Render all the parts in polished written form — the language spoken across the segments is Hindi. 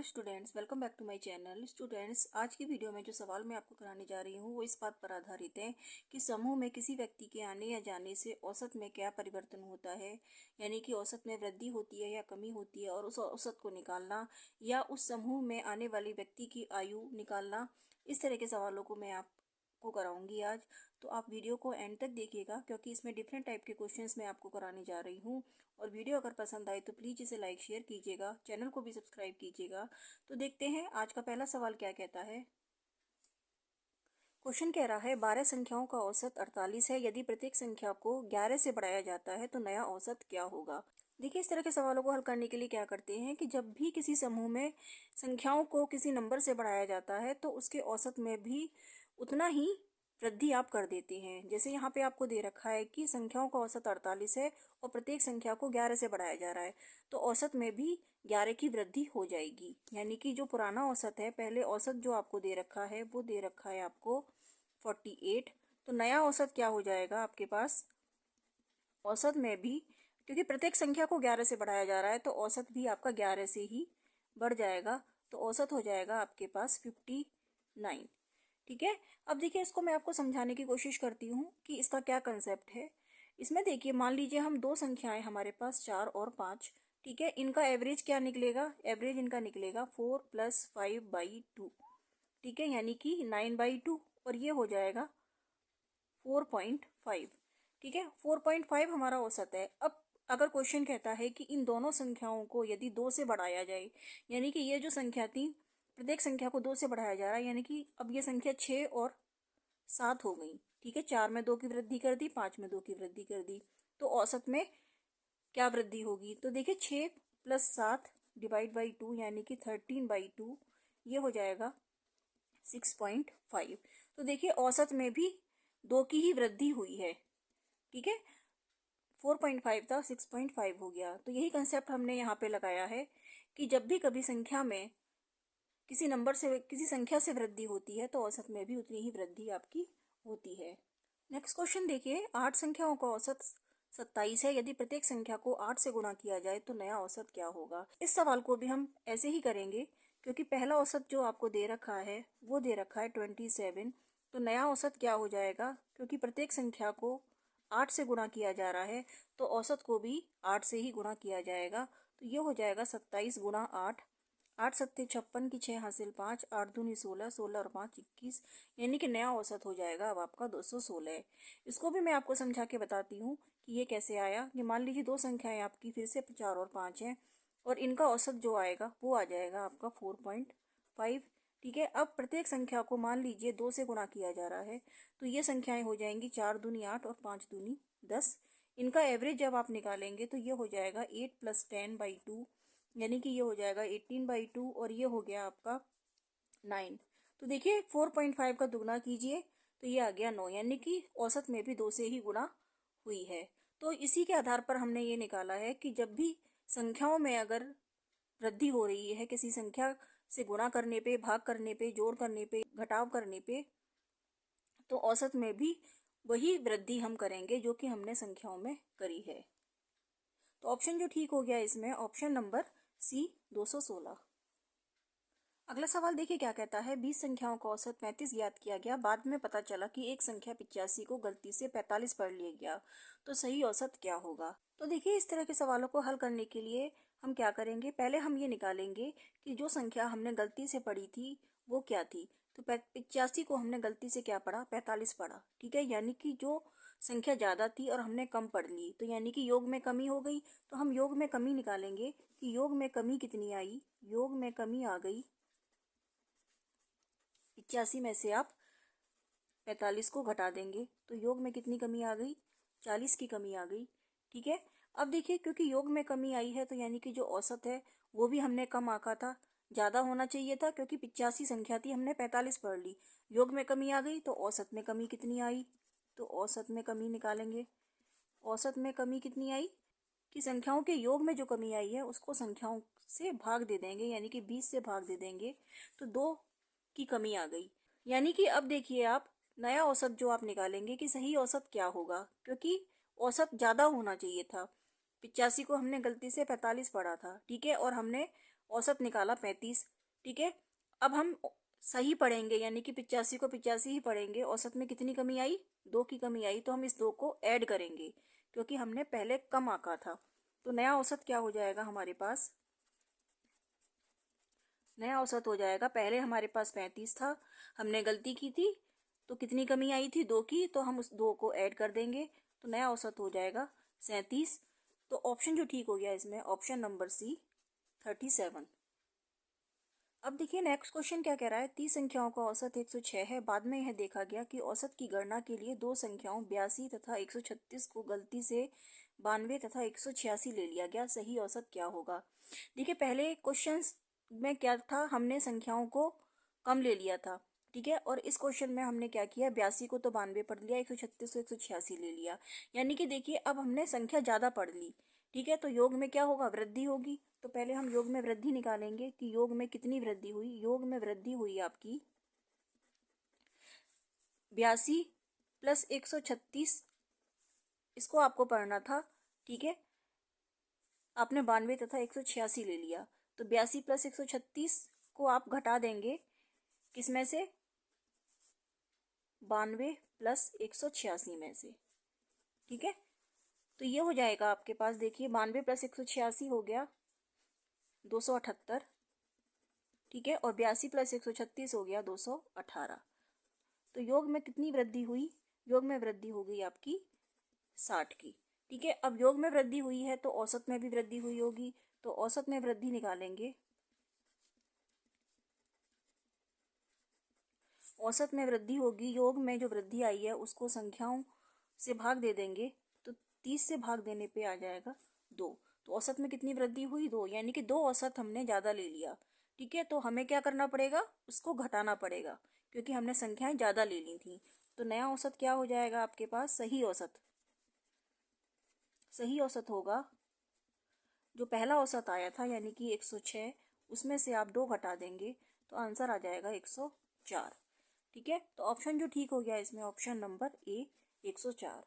Hello students, welcome back to my channel. Students, आज की वीडियो में जो सवाल मैं आपको कराने जा रही हूँ वो इस बात पर आधारित है कि समूह में किसी व्यक्ति के आने या जाने से औसत में क्या परिवर्तन होता है, यानी कि औसत में वृद्धि होती है या कमी होती है, और उस औसत को निकालना या उस समूह में आने वाली व्यक्ति की आयु निकालना। इस तरह के सवालों को मैं आपको कराऊंगी आज। तो आप वीडियो को एंड तक देखिएगा क्योंकि इसमें डिफरेंट टाइप के क्वेश्चंस मैं आपको कराने जा रही हूँ। और वीडियो अगर पसंद आए तो प्लीज़ इसे लाइक शेयर कीजिएगा, चैनल को भी सब्सक्राइब कीजिएगा। तो देखते हैं आज का पहला सवाल क्या कहता है। क्वेश्चन कह रहा है 12 संख्याओं का औसत 48 है। यदि प्रत्येक संख्या को 11 से बढ़ाया जाता है तो नया औसत क्या होगा। देखिए, इस तरह के सवालों को हल करने के लिए क्या करते हैं कि जब भी किसी समूह में संख्याओं को किसी नंबर से बढ़ाया जाता है तो उसके औसत में भी उतना ही वृद्धि आप कर देते हैं। जैसे यहाँ पे आपको दे रखा है कि संख्याओं का औसत 48 है और प्रत्येक संख्या को 11 से बढ़ाया जा रहा है, तो औसत में भी 11 की वृद्धि हो जाएगी। यानी कि जो पुराना औसत है, पहले औसत जो आपको दे रखा है वो दे रखा है आपको 48, तो नया औसत क्या हो जाएगा आपके पास। औसत में भी, क्योंकि प्रत्येक संख्या को 11 से बढ़ाया जा रहा है, तो औसत भी आपका 11 से ही बढ़ जाएगा। तो औसत हो जाएगा आपके पास 59। ठीक है, अब देखिए, इसको मैं आपको समझाने की कोशिश करती हूँ कि इसका क्या कंसेप्ट है। इसमें देखिए, मान लीजिए हम दो संख्याएं हमारे पास 4 और 5। ठीक है, इनका एवरेज क्या निकलेगा, एवरेज इनका निकलेगा 4 + 5/2। ठीक है, यानी कि 9/2, और ये हो जाएगा 4.5। ठीक है, 4.5 हमारा औसत है। अब अगर क्वेश्चन कहता है कि इन दोनों संख्याओं को यदि 2 से बढ़ाया जाए, यानी कि ये जो संख्या थी, प्रत्येक संख्या को 2 से बढ़ाया जा रहा है, यानी कि अब ये संख्या 6 और 7 हो गई। ठीक है, 4 में 2 की वृद्धि कर दी, 5 में 2 की वृद्धि कर दी, तो औसत में क्या वृद्धि होगी। तो देखिए, 6 + 7 / 2 यानी कि 13/2, ये हो जाएगा 6.5। तो देखिए, औसत में भी 2 की ही वृद्धि हुई है। ठीक है, 4.5 था, 6.5 हो गया। तो यही कंसेप्ट हमने यहाँ पे लगाया है कि जब भी कभी संख्या में किसी संख्या से वृद्धि होती है तो औसत में भी उतनी ही वृद्धि आपकी होती है। नेक्स्ट क्वेश्चन देखिए, 8 संख्याओं का औसत 27 है। यदि प्रत्येक संख्या को 8 से गुणा किया जाए तो नया औसत क्या होगा। इस सवाल को भी हम ऐसे ही करेंगे क्योंकि पहला औसत जो आपको दे रखा है वो दे रखा है 27। तो नया औसत क्या हो जाएगा, क्योंकि प्रत्येक संख्या को 8 से गुणा किया जा रहा है तो औसत को भी 8 से ही गुणा किया जाएगा। तो ये हो जाएगा 27 × 8। 8 सत्ते 56 की 6 हासिल 5, 8 दूनी 16, 16 और 5 21, यानी कि नया औसत हो जाएगा अब आपका 216। इसको भी मैं आपको समझा के बताती हूँ कि ये कैसे आया। कि मान लीजिए दो संख्याएं आपकी फिर से 4 और 5 हैं, और इनका औसत जो आएगा वो आ जाएगा आपका 4.5। ठीक है, अब प्रत्येक संख्या को मान लीजिए 2 से गुणा किया जा रहा है, तो ये संख्याएं हो जाएंगी 4 दूनी 8 और 5 दूनी 10। इनका एवरेज जब आप निकालेंगे तो ये हो जाएगा 8 + 10/2, यानी कि ये हो जाएगा 18/2, और ये हो गया आपका 9। तो देखिए, 4.5 का दुगना कीजिए तो ये आ गया 9, यानी कि औसत में भी 2 से ही गुणा हुई है। तो इसी के आधार पर हमने ये निकाला है कि जब भी संख्याओं में अगर वृद्धि हो रही है, किसी संख्या से गुणा करने पे, भाग करने पे, जोड़ करने पे, घटाव करने पे, तो औसत में भी वही वृद्धि हम करेंगे जो कि हमने संख्याओं में करी है। तो ऑप्शन जो ठीक हो गया इसमें, ऑप्शन नंबर सी, 216। अगला सवाल देखिए क्या कहता है। 20 संख्याओं का औसत 35 ज्ञात किया गया। बाद में पता चला कि एक संख्या 85 को गलती से 45 पढ़ लिया गया, तो सही औसत क्या होगा। तो देखिए, इस तरह के सवालों को हल करने के लिए हम क्या करेंगे, पहले हम ये निकालेंगे कि जो संख्या हमने गलती से पढ़ी थी वो क्या थी। तो 85 को हमने गलती से क्या पढ़ा, 45 पढ़ा। ठीक है, यानी कि जो संख्या ज्यादा थी और हमने कम पढ़ ली, तो यानी कि योग में कमी हो गई। तो हम योग में कमी निकालेंगे कि योग में कमी कितनी आई। योग में कमी आ गई 85 में से आप 45 को घटा देंगे तो योग में कितनी कमी आ गई, 40 की कमी आ गई। ठीक है, अब देखिए, क्योंकि योग में कमी आई है तो यानी कि जो औसत है वो भी हमने कम आंका था, ज्यादा होना चाहिए था, क्योंकि 85 संख्या थी, हमने 45 पढ़ ली। योग में कमी आ गई तो औसत में कमी कितनी आई, तो औसत में कमी निकालेंगे। औसत में कमी कितनी आई कि संख्याओं के योग में जो कमी आई है उसको संख्याओं से भाग दे देंगे, यानी कि 20 से भाग दे देंगे, तो 2 की कमी आ गई। यानी कि अब देखिए, आप नया औसत जो आप निकालेंगे कि सही औसत क्या होगा, क्योंकि औसत ज्यादा होना चाहिए था। 85 को हमने गलती से 45 पढ़ा था। ठीक है, और हमने औसत निकाला 35। ठीक है, अब हम सही पढ़ेंगे, यानी कि 85 को 85 ही पढ़ेंगे। औसत में कितनी कमी आई? 2 की कमी आई, तो हम इस 2 को ऐड करेंगे क्योंकि हमने पहले कम आंका था। तो नया औसत क्या हो जाएगा हमारे पास? नया औसत हो जाएगा, पहले हमारे पास 35 था, हमने गलती की थी, तो कितनी कमी आई थी? 2 की, तो हम उस 2 को ऐड कर देंगे, तो नया औसत हो जाएगा 37। तो ऑप्शन जो ठीक हो गया इसमें, ऑप्शन नंबर सी 37। अब देखिए नेक्स्ट क्वेश्चन क्या कह रहा है। 30 संख्याओं का औसत 106 है। बाद में यह देखा गया कि औसत की गणना के लिए दो संख्याओं 82 तथा 136 को गलती से 92 तथा 186 ले लिया गया। सही औसत क्या होगा? देखिए पहले क्वेश्चन में क्या था, हमने संख्याओं को कम ले लिया था। ठीक है, और इस क्वेश्चन में हमने क्या किया, 82 को तो 92 पढ़ लिया, 136 को 186 ले लिया। यानी कि देखिए अब हमने संख्या ज्यादा पढ़ ली। ठीक है, तो योग में क्या होगा? वृद्धि होगी। तो पहले हम योग में वृद्धि निकालेंगे कि योग में कितनी वृद्धि हुई। योग में वृद्धि हुई आपकी 82 प्लस 136, इसको आपको पढ़ना था। ठीक है, आपने 92 तथा 186 ले लिया, तो 82 प्लस 136 को आप घटा देंगे किसमें से? 92 प्लस 186 में से। ठीक है, तो ये हो जाएगा आपके पास, देखिए 92 प्लस 186 हो गया 278। ठीक है, और 82 प्लस 136 हो गया 218। तो योग में कितनी वृद्धि हुई? योग में वृद्धि हो गई आपकी 60 की। ठीक है, अब योग में वृद्धि हुई है तो औसत में भी वृद्धि हुई होगी, तो औसत में वृद्धि निकालेंगे। औसत में वृद्धि होगी, योग में जो वृद्धि आई है उसको संख्याओं से भाग दे देंगे, तो 30 से भाग देने पे आ जाएगा 2। तो औसत में कितनी वृद्धि हुई? 2, यानी कि 2 औसत हमने ज्यादा ले लिया। ठीक है, तो हमें क्या करना पड़ेगा? उसको घटाना पड़ेगा क्योंकि हमने संख्याएं ज्यादा ले ली थी। तो नया औसत क्या हो जाएगा आपके पास? सही औसत। सही औसत होगा जो पहला औसत आया था यानी कि 106, उसमें से आप 2 घटा देंगे तो आंसर आ जाएगा 104। ठीक है, तो ऑप्शन जो ठीक हो गया इसमें, ऑप्शन नंबर ए 104।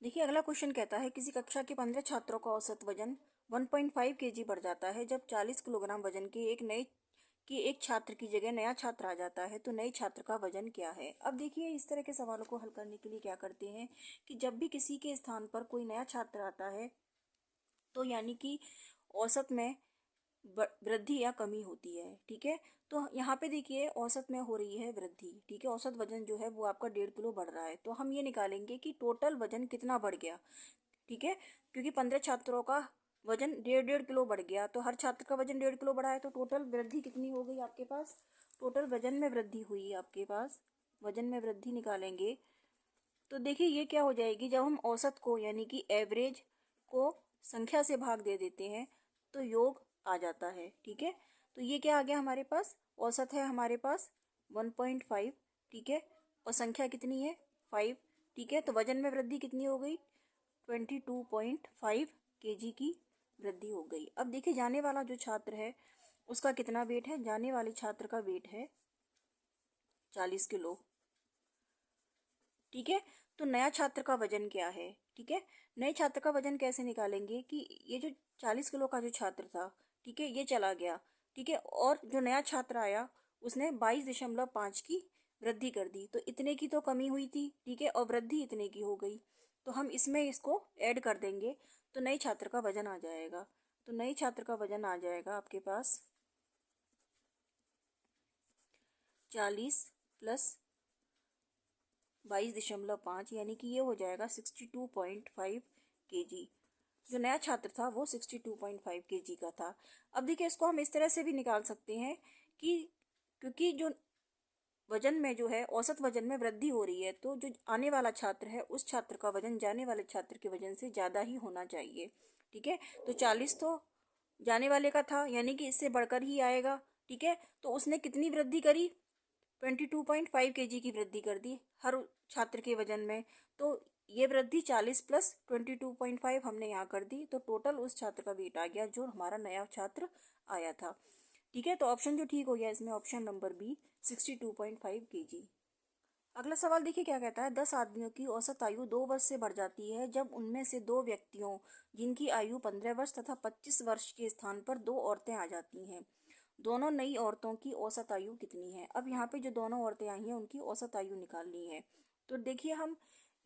देखिए अगला क्वेश्चन कहता है, किसी कक्षा के 15 छात्रों का औसत वजन 1.5 केजी बढ़ जाता है जब 40 किलोग्राम वजन के एक छात्र की जगह नया छात्र आ जाता है, तो नए छात्र का वजन क्या है? अब देखिए इस तरह के सवालों को हल करने के लिए क्या करते हैं कि जब भी किसी के स्थान पर कोई नया छात्र आता है तो यानी कि औसत में वृद्धि या कमी होती है। ठीक है, तो यहाँ पे देखिए औसत में हो रही है वृद्धि। ठीक है, औसत वजन जो है वो आपका 1.5 किलो बढ़ रहा है, तो हम ये निकालेंगे कि टोटल वजन कितना बढ़ गया। ठीक है, क्योंकि 15 छात्रों का वजन 1.5 किलो बढ़ गया, तो हर छात्र का वजन 1.5 किलो बढ़ा है, तो टोटल वृद्धि कितनी हो गई आपके पास? टोटल वजन में वृद्धि हुई आपके पास, वजन में वृद्धि निकालेंगे तो देखिए ये क्या हो जाएगी, जब हम औसत को यानी कि एवरेज को संख्या से भाग दे देते हैं तो योग आ जाता है। ठीक है, तो ये क्या आ गया हमारे पास? औसत है हमारे पास 1.5। ठीक है, और संख्या कितनी है? 5। ठीक है, तो वजन में वृद्धि कितनी हो गई? 22.5 केजी की वृद्धि हो गई। अब देखिए जाने वाला जो छात्र है उसका कितना वेट है? जाने वाले छात्र का वेट है 40 किलो। ठीक है, तो नया छात्र का वजन क्या है? ठीक है, नए छात्र का वजन कैसे निकालेंगे कि ये जो 40 किलो का जो छात्र था, ठीक है, ये चला गया। ठीक है, और जो नया छात्र आया उसने 22.5 की वृद्धि कर दी, तो इतने की तो कमी हुई थी। ठीक है, और वृद्धि इतने की हो गई, तो हम इसमें इसको ऐड कर देंगे तो नए छात्र का वजन आ जाएगा। तो नए छात्र का वजन आ जाएगा आपके पास 40 प्लस 22.5, यानी कि ये हो जाएगा 62.5 केजी। जो नया छात्र था वो 62.5 केजी का था। अब देखिए इसको हम इस तरह से भी निकाल सकते हैं कि क्योंकि जो वजन में जो है औसत वजन में वृद्धि हो रही है, तो जो आने वाला छात्र है उस छात्र का वजन जाने वाले छात्र के वजन से ज्यादा ही होना चाहिए। ठीक है, तो 40 तो जाने वाले का था, यानी कि इससे बढ़कर ही आएगा। ठीक है, तो उसने कितनी वृद्धि करी? 22.5 केजी की वृद्धि कर दी हर छात्र के वजन में। तो ये वृद्धि 40 प्लस 22.5 हमने यहाँ कर दी, तो टोटल उस छात्र का वेट आ गया जो हमारा नया छात्र आया था। ठीक है, तो ऑप्शन जो ठीक हो गया इसमें, ऑप्शन नंबर बी 62.5 केजी। अगला सवाल देखिए क्या कहता है। 10 आदमियों की औसत आयु 2 वर्ष से बढ़ जाती है जब उनमें से 2 व्यक्तियों जिनकी आयु 15 वर्ष तथा 25 वर्ष के स्थान पर 2 औरतें आ जाती हैं। दोनों नई औरतों की औसत आयु कितनी है। अब यहाँ पे जो दोनों औरतें आई हैं उनकी औसत आयु निकालनी है। तो देखिए हम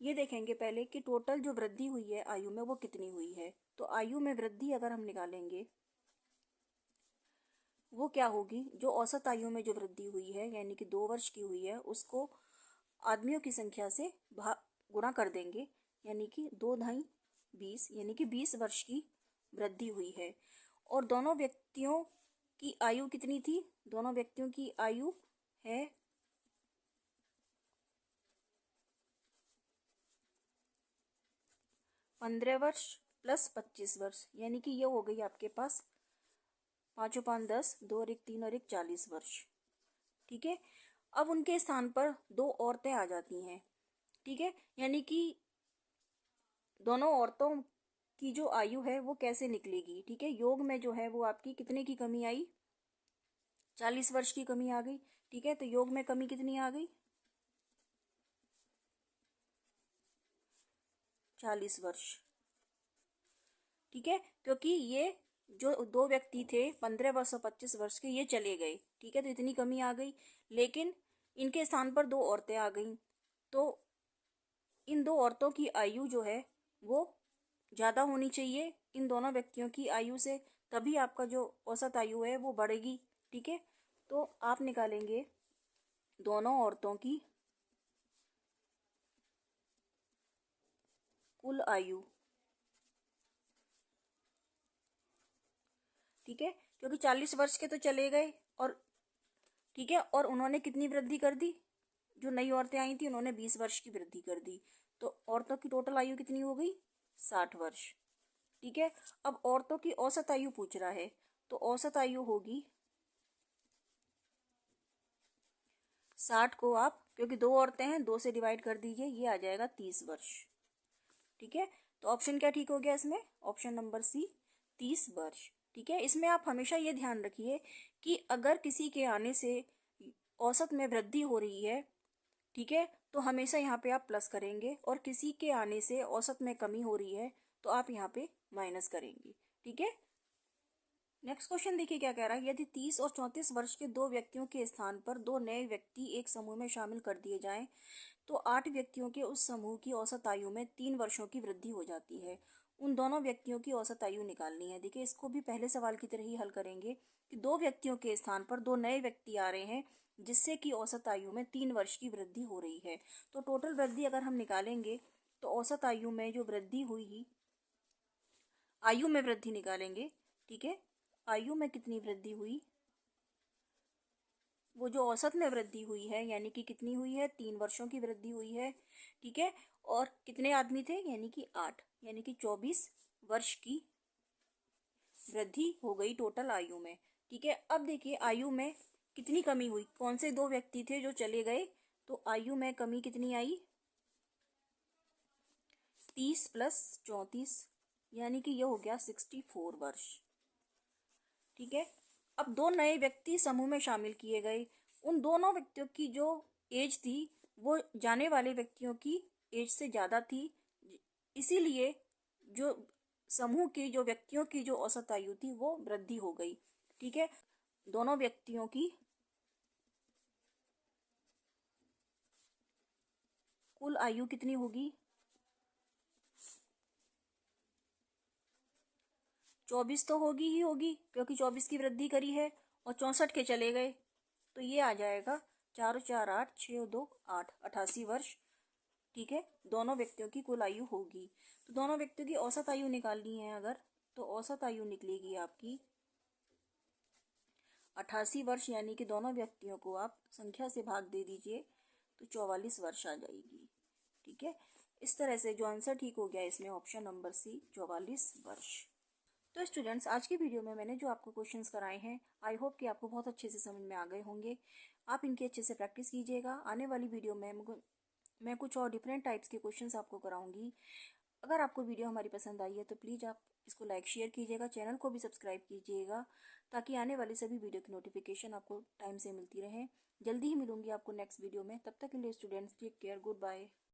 ये देखेंगे पहले कि टोटल जो वृद्धि हुई है आयु में वो कितनी हुई है। तो आयु में वृद्धि अगर हम निकालेंगे वो क्या होगी, जो औसत आयु में जो वृद्धि हुई है यानी कि 2 वर्ष की हुई है उसको आदमियों की संख्या से गुणा कर देंगे, यानी कि 2 × 2 = 20, यानी कि 20 वर्ष की वृद्धि हुई है। और दोनों व्यक्तियों की आयु कितनी थी, दोनों व्यक्तियों की आयु है 15 वर्ष प्लस 25 वर्ष, यानी कि ये हो गई आपके पास 5 × 5 = 10, 2 × 1 = 3 और 1 = 40 वर्ष। ठीक है, अब उनके स्थान पर 2 औरतें आ जाती हैं। ठीक है, यानी कि दोनों औरतों की जो आयु है वो कैसे निकलेगी। ठीक है, योग में जो है वो आपकी कितने की कमी आई, 40 वर्ष की कमी आ गई। ठीक है, तो योग में कमी कितनी आ गई, 40 वर्ष। ठीक है, क्योंकि ये जो 2 व्यक्ति थे 15 वर्ष और 25 वर्ष के, ये चले गए। ठीक है, तो इतनी कमी आ गई, लेकिन इनके स्थान पर 2 औरतें आ गई। तो इन 2 औरतों की आयु जो है वो ज़्यादा होनी चाहिए इन दोनों व्यक्तियों की आयु से, तभी आपका जो औसत आयु है वो बढ़ेगी। ठीक है, तो आप निकालेंगे दोनों औरतों की कुल आयु। ठीक है, क्योंकि 40 वर्ष के तो चले गए और ठीक है, और उन्होंने कितनी वृद्धि कर दी, जो नई औरतें आई थी उन्होंने 20 वर्ष की वृद्धि कर दी। तो औरतों की टोटल आयु कितनी हो गई, 60 वर्ष। ठीक है, अब औरतों की औसत आयु पूछ रहा है, तो औसत आयु होगी 60 को आप, क्योंकि 2 औरतें हैं, 2 से डिवाइड कर दीजिए, ये आ जाएगा 30 वर्ष। ठीक है, तो ऑप्शन क्या ठीक हो गया इसमें, ऑप्शन नंबर सी, 30 वर्ष। ठीक है, इसमें आप हमेशा ये ध्यान रखिए कि अगर किसी के आने से औसत में वृद्धि हो रही है, ठीक है, तो हमेशा यहाँ पे आप प्लस करेंगे, और किसी के आने से औसत में कमी हो रही है तो आप यहाँ पे माइनस करेंगे। ठीक है, नेक्स्ट क्वेश्चन देखिए क्या कह रहा है। यदि 30 और 34 वर्ष के 2 व्यक्तियों के स्थान पर 2 नए व्यक्ति एक समूह में शामिल कर दिए जाएं, तो 8 व्यक्तियों के उस समूह की औसत आयु में 3 वर्षों की वृद्धि हो जाती है। उन दोनों व्यक्तियों की औसत आयु निकालनी है। देखिए, इसको भी पहले सवाल की तरह ही हल करेंगे कि 2 व्यक्तियों के स्थान पर 2 नए व्यक्ति आ रहे हैं जिससे कि औसत आयु में 3 वर्ष की वृद्धि हो रही है। तो टोटल वृद्धि अगर हम निकालेंगे तो औसत आयु में जो वृद्धि हुई, आयु में वृद्धि निकालेंगे। ठीक है, आयु में कितनी वृद्धि हुई, वो जो औसत में वृद्धि हुई है यानी कि कितनी हुई है, 3 वर्षों की वृद्धि हुई है। ठीक है, और कितने आदमी थे, यानी कि 8, यानी कि 24 वर्ष की वृद्धि हो गई टोटल आयु में। ठीक है, अब देखिए आयु में कितनी कमी हुई, कौन से 2 व्यक्ति थे जो चले गए, तो आयु में कमी कितनी आई, 30 + 34, यानी कि यह हो गया 64 वर्ष। ठीक है, अब 2 नए व्यक्ति समूह में शामिल किए गए। उन दोनों व्यक्तियों की जो एज थी वो जाने वाले व्यक्तियों की एज से ज़्यादा थी, इसीलिए जो समूह की जो व्यक्तियों की जो औसत आयु थी वो वृद्धि हो गई। ठीक है, दोनों व्यक्तियों की कुल आयु कितनी होगी, 24 तो होगी ही होगी, क्योंकि 24 की वृद्धि करी है और 64 के चले गए, तो ये आ जाएगा 4 × 4 = 8, 6 × 2 = 8, 88 वर्ष। ठीक है, दोनों व्यक्तियों की कुल आयु होगी। तो दोनों व्यक्तियों की औसत आयु निकालनी है अगर, तो औसत आयु निकलेगी आपकी 88 वर्ष, यानी कि दोनों व्यक्तियों को आप संख्या से भाग दे दीजिए तो 44 वर्ष आ जाएगी। ठीक है, इस तरह से जो आंसर ठीक हो गया इसमें ऑप्शन नंबर सी, 44 वर्ष। तो स्टूडेंट्स, आज की वीडियो में मैंने जो आपको क्वेश्चंस कराए हैं, आई होप कि आपको बहुत अच्छे से समझ में आ गए होंगे। आप इनकी अच्छे से प्रैक्टिस कीजिएगा। आने वाली वीडियो में मैं कुछ और डिफरेंट टाइप्स के क्वेश्चंस आपको कराऊंगी। अगर आपको वीडियो हमारी पसंद आई है तो प्लीज़ आप इसको लाइक शेयर कीजिएगा, चैनल को भी सब्सक्राइब कीजिएगा ताकि आने वाली सभी वीडियो की नोटिफिकेशन आपको टाइम से मिलती रहे। जल्दी ही मिलूंगी आपको नेक्स्ट वीडियो में। तब तक के लिए students take care, good bye.